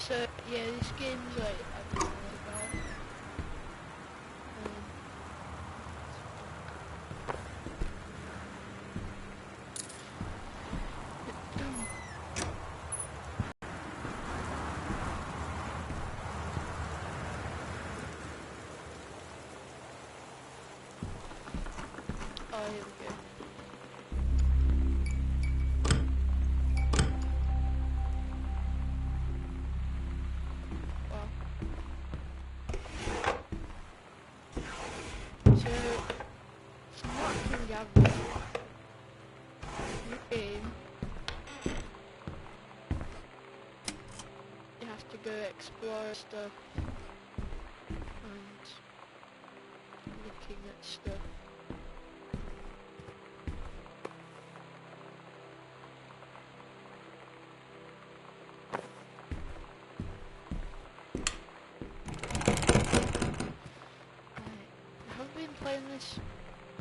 So yeah, this game's like I don't know about. Oh, here we go. Wow. So, from what I can gather, in the game, you have to go explore stuff and looking at stuff. I have been playing this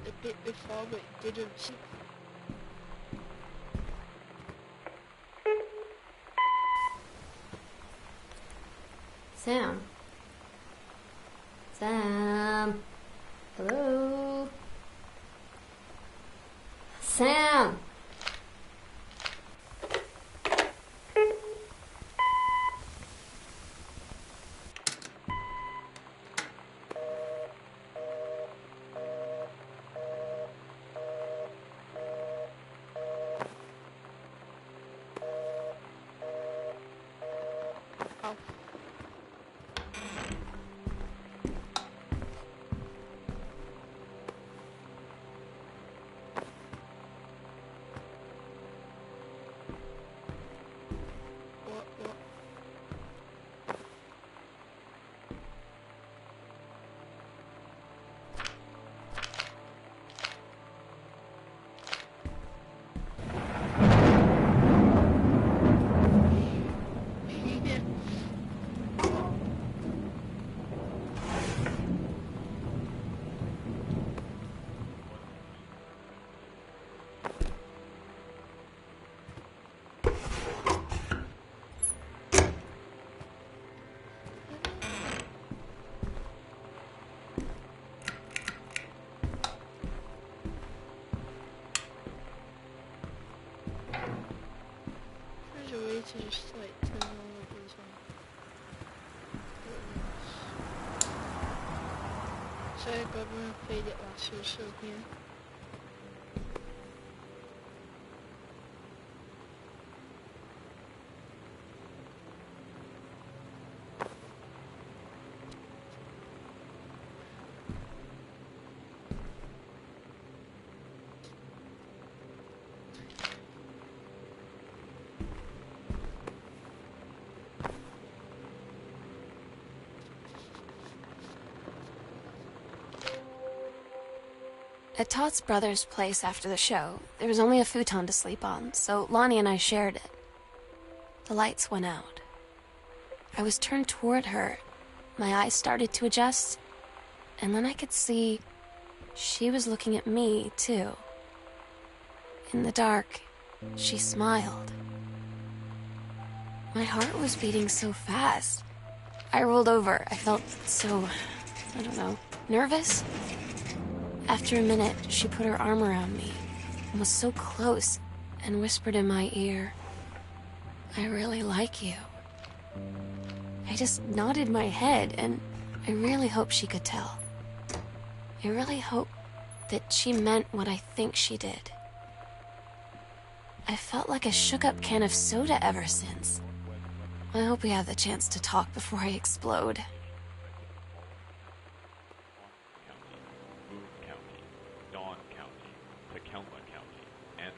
a bit before, but it didn't seem. Sam? Sam? Hello? Sam! Oh. What? There's a way to just like turn all of these on. So I got when I played it last year, so yeah. At Todd's brother's place after the show, there was only a futon to sleep on, so Lonnie and I shared it. The lights went out. I was turned toward her. My eyes started to adjust, and then I could see she was looking at me, too. In the dark, she smiled. My heart was beating so fast. I rolled over. I felt so, I don't know, nervous? After a minute, she put her arm around me and was so close and whispered in my ear, "I really like you." I just nodded my head, and I really hope she could tell. I really hope that she meant what I think she did. I felt like a shook-up can of soda ever since. I hope we have the chance to talk before I explode.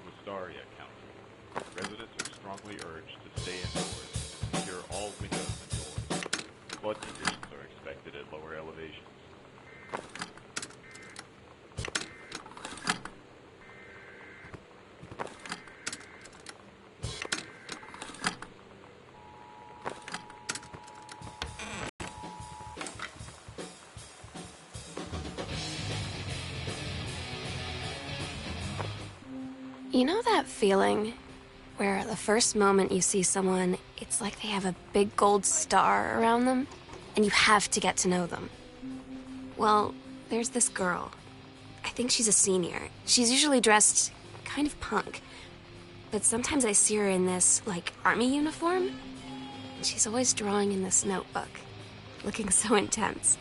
Wistaria County. Residents are strongly urged to stay indoors, secure all windows and doors. Flood conditions are expected at lower elevations. You know that feeling where the first moment you see someone, it's like they have a big gold star around them, and you have to get to know them. Well, there's this girl. I think she's a senior. She's usually dressed kind of punk, but sometimes I see her in this, like, army uniform, and she's always drawing in this notebook, looking so intense.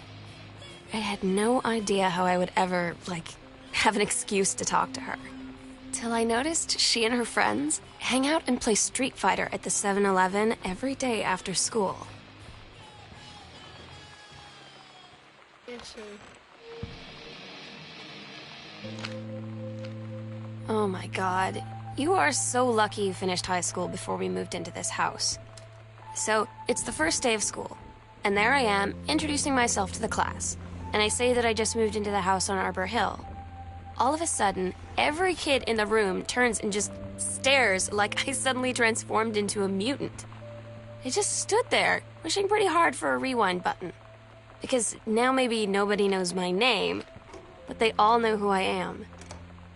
I had no idea how I would ever, like, have an excuse to talk to her. Till I noticed she and her friends hang out and play Street Fighter at the 7-Eleven every day after school. Yes, sir. Oh my god. You are so lucky you finished high school before we moved into this house. So, it's the first day of school, and there I am, introducing myself to the class, and I say that I just moved into the house on Arbor Hill. All of a sudden, every kid in the room turns and just stares like I suddenly transformed into a mutant. I just stood there, wishing pretty hard for a rewind button. Because now maybe nobody knows my name, but they all know who I am.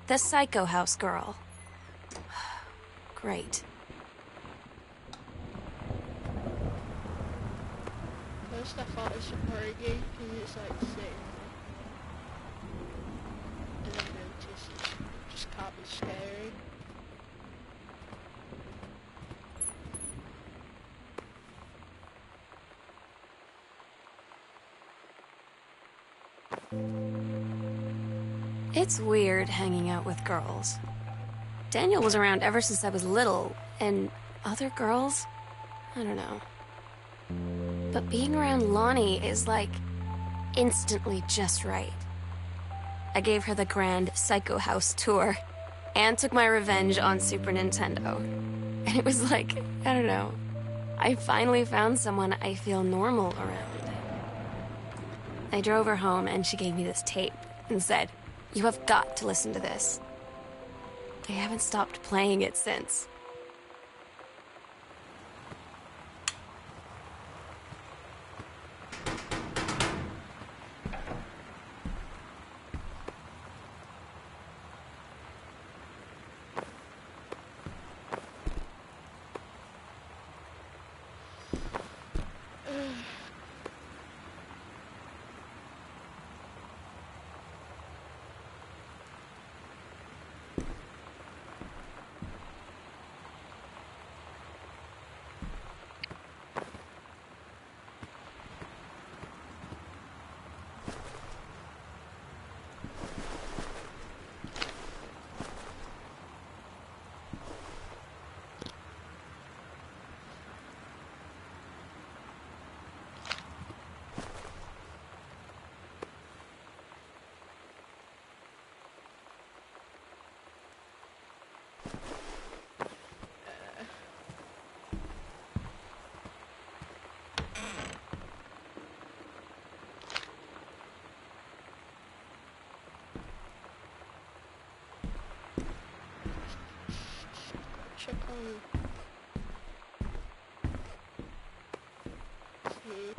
The Psycho House girl. Great. First I thought it was a horror game because it's like sitting there. And then I noticed it just can't be scary. It's weird hanging out with girls. Daniel was around ever since I was little, and other girls? I don't know. But being around Lonnie is like instantly just right. I gave her the grand Psycho House tour and took my revenge on Super Nintendo. And it was like, I don't know, I finally found someone I feel normal around. I drove her home and she gave me this tape and said, "You have got to listen to this." I haven't stopped playing it since. Check on. See.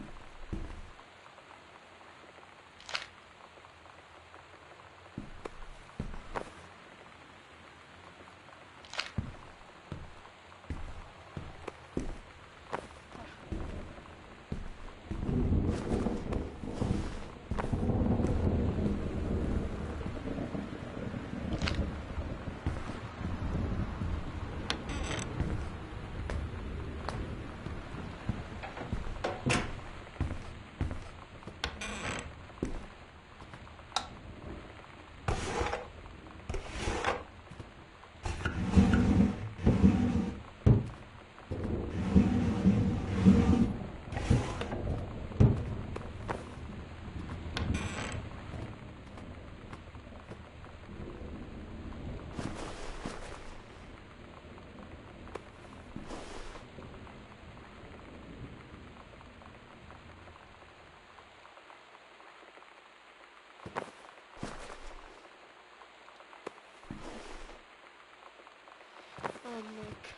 Oh my god.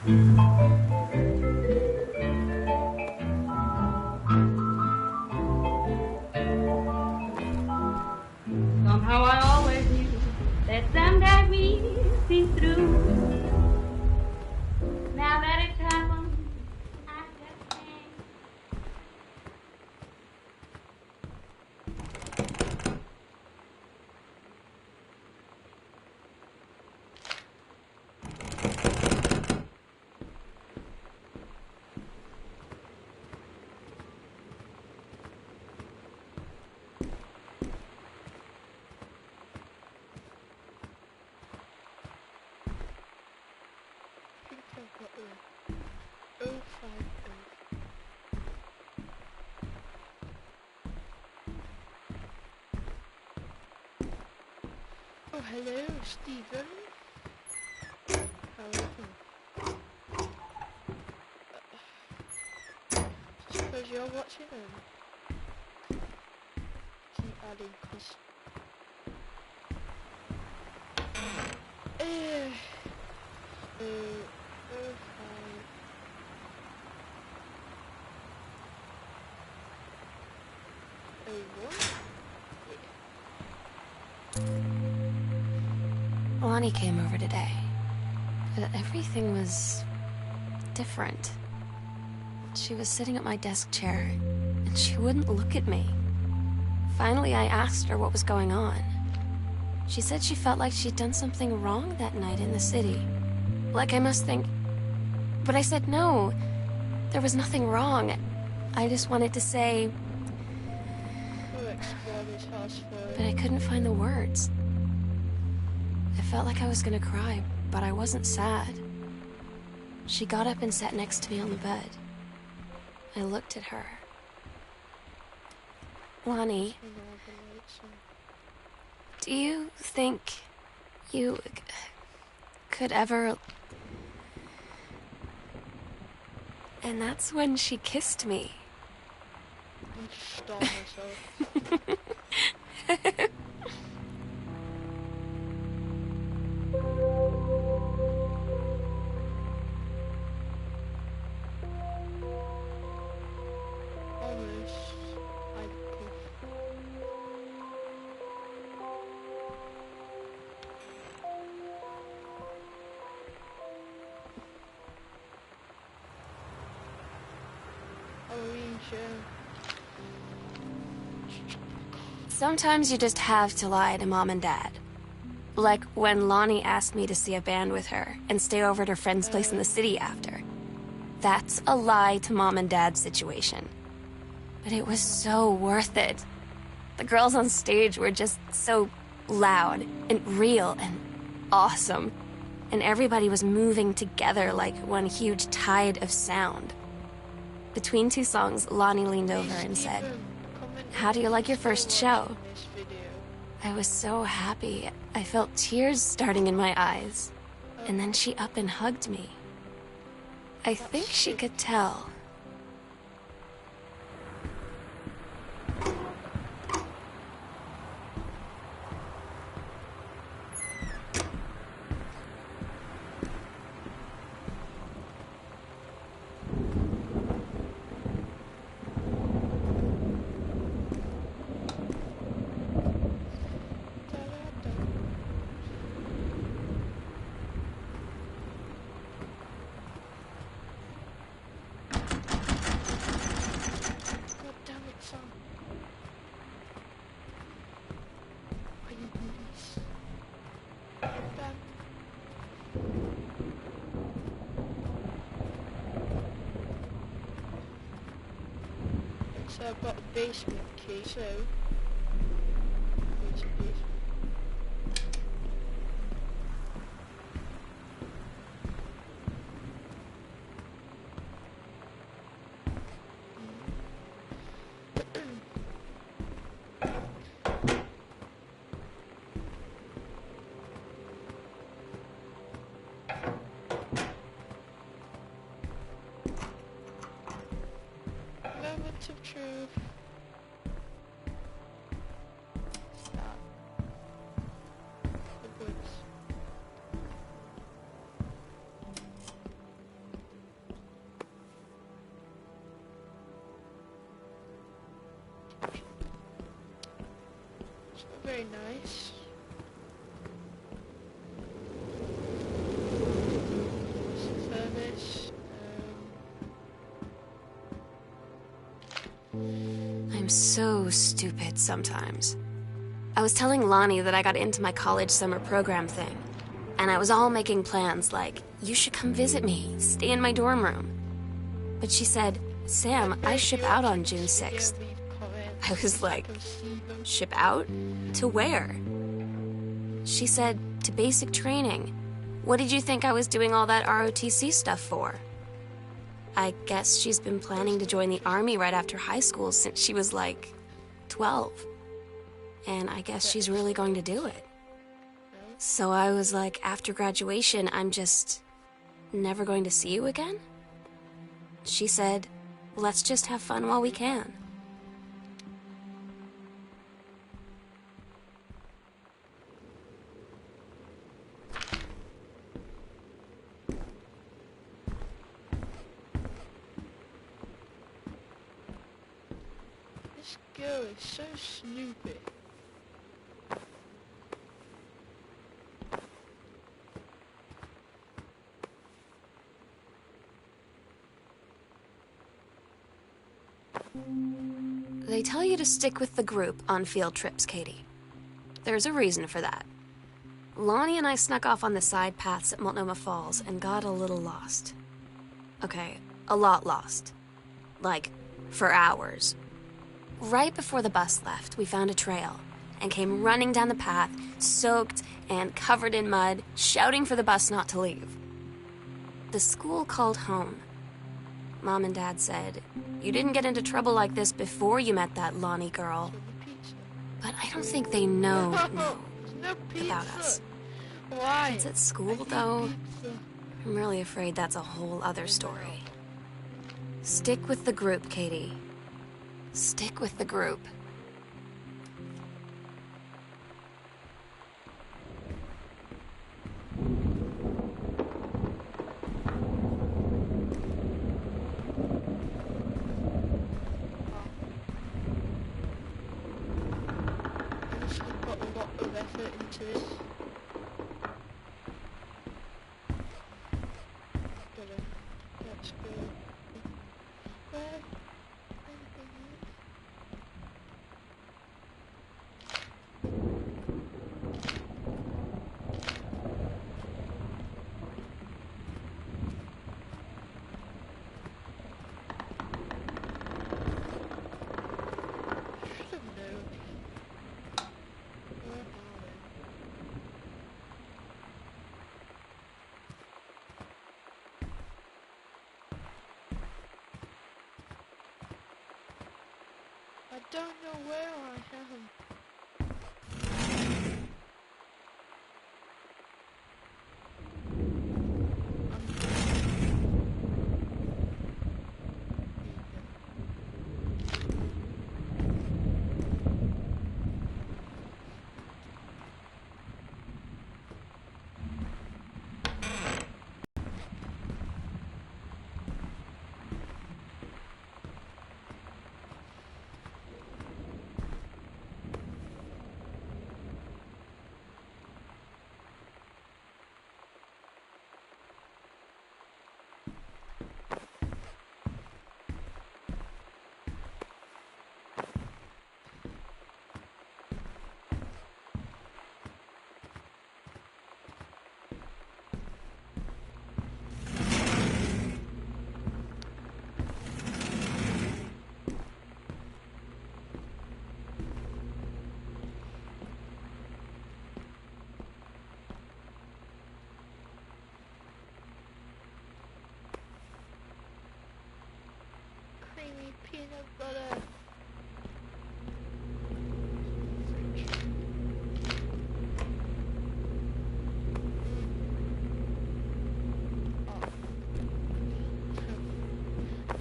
Somehow I always knew that someday we'd be through. Now that it's happened, I just can't. I think I've got a 050. Oh, hello, Stephen. How are you? Suppose you're watching him. Keep adding, cause... Lonnie came over today. But everything was different. She was sitting at my desk chair, and she wouldn't look at me. Finally, I asked her what was going on. She said she felt like she'd done something wrong that night in the city. Like I must think... But I said no. There was nothing wrong. I just wanted to say... But I couldn't find the words. I felt like I was gonna cry, but I wasn't sad. She got up and sat next to me on the bed. I looked at her. Lonnie, do you think you could ever... And that's when she kissed me. I just starved myself. Sometimes you just have to lie to Mom and Dad. Like when Lonnie asked me to see a band with her and stay over at her friend's place in the city after. That's a lie to Mom and Dad's situation. But it was so worth it. The girls on stage were just so loud and real and awesome. And everybody was moving together like one huge tide of sound. Between two songs, Lonnie leaned over and said, "How do you like your first show?" I was so happy. I felt tears starting in my eyes. And then she up and hugged me. I think she could tell. So I've got a basement key, so... Where's the basement? Moment of truth. Stop. very nice. Service. I'm so stupid sometimes. I was telling Lonnie that I got into my college summer program thing, and I was all making plans like, you should come visit me, stay in my dorm room. But she said, Sam, I ship out on June 6th. I was like, ship out? To where? She said, to basic training. What did you think I was doing all that ROTC stuff for? I guess she's been planning to join the army right after high school since she was like 12. And I guess she's really going to do it. So I was like, after graduation, I'm just never going to see you again? She said, let's just have fun while we can. This girl is so snoopy. They tell you to stick with the group on field trips, Katie. There's a reason for that. Lonnie and I snuck off on the side paths at Multnomah Falls and got a little lost. Okay, a lot lost. Like, for hours. Right before the bus left, we found a trail and came running down the path, soaked and covered in mud, shouting for the bus not to leave. The school called home. Mom and Dad said, you didn't get into trouble like this before you met that Lonnie girl. But I don't think they know No pizza. about us. Why? It's at school, I need though. pizza. I'm really afraid that's a whole other story. Stick with the group, Katie. Stick with the group. I must have put a lot of effort into it. Let's go. Where? Anything else? Should have known. Where are they? I don't know where I am. Creamy peanut butter.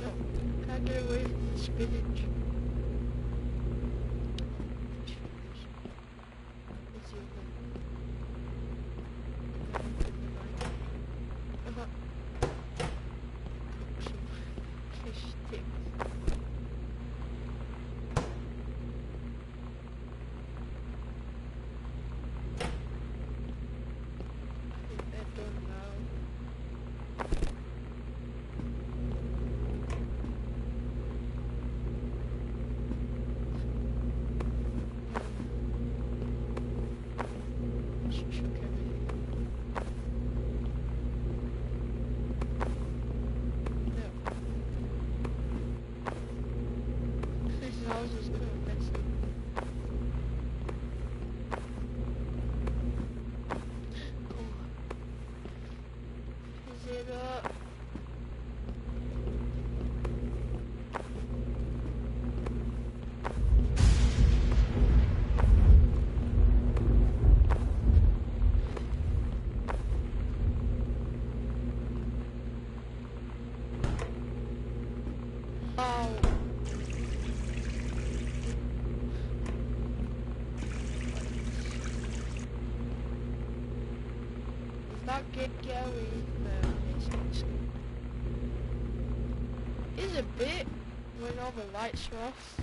No, can't get away from the spinach. What's the other? Cook some fish sticks. that gate, yeah, it's a bit when all the lights are off,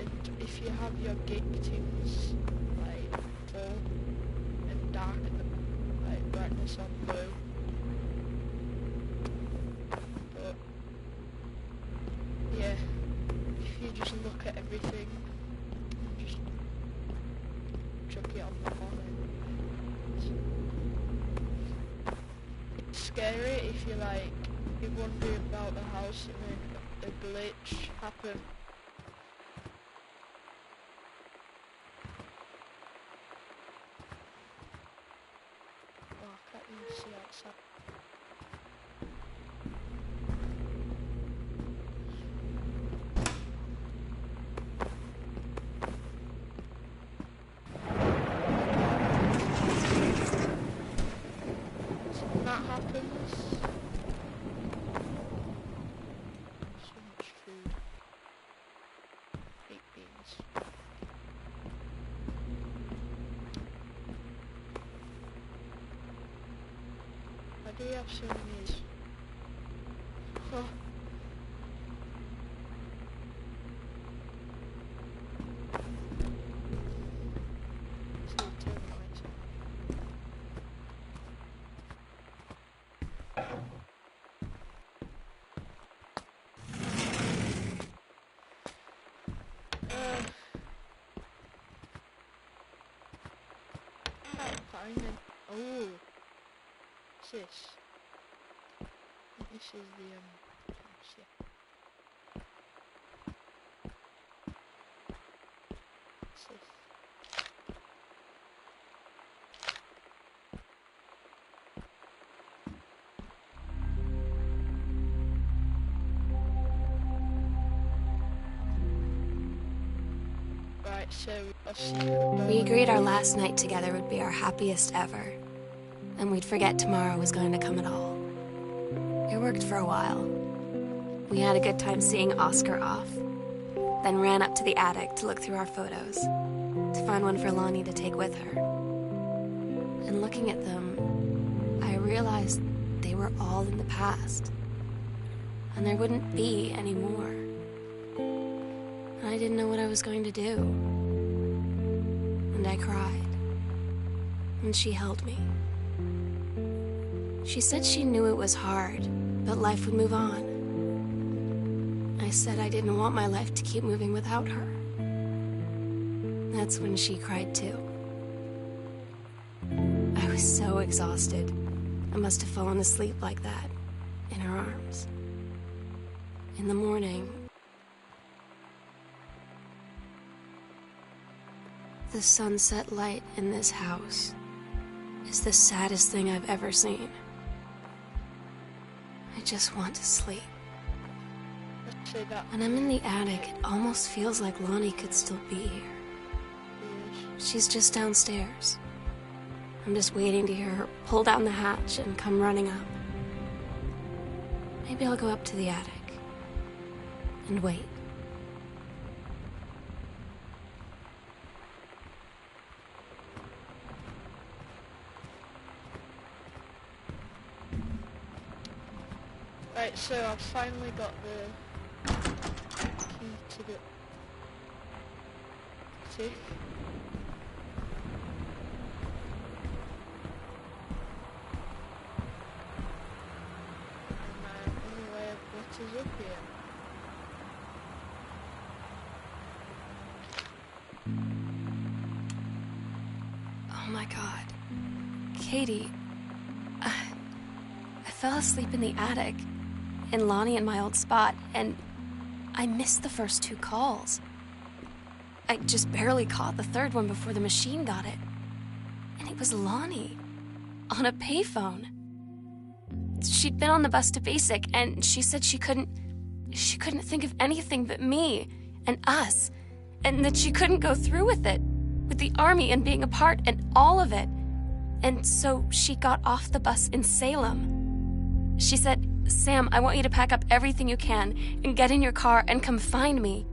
and if you have your gig tunes like full and dark and the like brightness on low. But yeah, if you just look at everything and just chuck it on the phone, it's scary if you like you're wondering about the house and then a glitch happen. Oh, I can't even see outside. So when that happens, so much food. Baked beans. Why do you have so many? Oh. So turn the lights on. Can't find it. Oh, what's this? I think this is the house, yeah. What's this? Right, so I'll see. We agreed our last night together would be our happiest ever, and we'd forget tomorrow was going to come at all. It worked for a while. We had a good time seeing Oscar off, then ran up to the attic to look through our photos, to find one for Lonnie to take with her. And looking at them, I realized they were all in the past, and there wouldn't be any more. And I didn't know what I was going to do. And I cried. And she held me. She said she knew it was hard, but life would move on. I said I didn't want my life to keep moving without her. That's when she cried too. I was so exhausted. I must have fallen asleep like that, in her arms. In the morning, the sunset light in this house is the saddest thing I've ever seen. I just want to sleep. Let's say that. When I'm in the attic, it almost feels like Lonnie could still be here. She's just downstairs. I'm just waiting to hear her pull down the hatch and come running up. Maybe I'll go up to the attic and wait. Right, so I've finally got the key to the safe. And anyway, what is up here? Oh my God. Katie, I fell asleep in the attic, in Lonnie and my old spot, and I missed the first 2 calls. I just barely caught the third one before the machine got it. And it was Lonnie, on a payphone. She'd been on the bus to Basic, and she said she couldn't think of anything but me and us, and that she couldn't go through with it, with the army and being apart and all of it. And so she got off the bus in Salem. She said, "Sam, I want you to pack up everything you can and get in your car and come find me.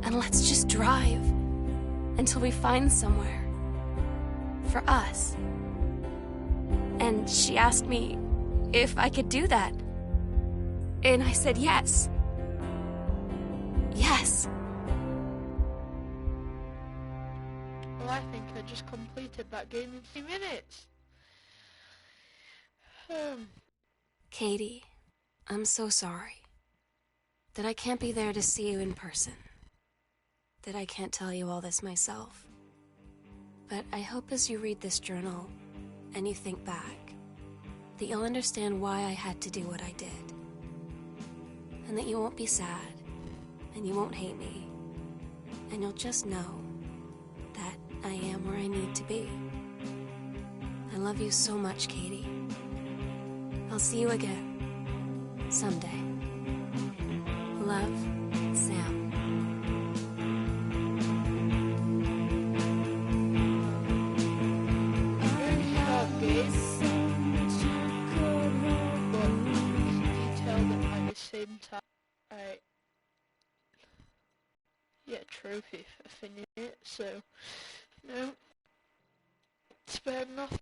And let's just drive until we find somewhere for us." And she asked me if I could do that. And I said yes. Yes. Well, I think I just completed that game in 3 minutes. Katie, I'm so sorry that I can't be there to see you in person, that I can't tell you all this myself. But I hope as you read this journal and you think back, that you'll understand why I had to do what I did. And that you won't be sad, and you won't hate me, and you'll just know that I am where I need to be. I love you so much, Katie. I'll see you again, someday. Love, Sam. Very short game, but detailed at the same time. Right. Yeah, trophy for finishing it, so no. It's fair enough.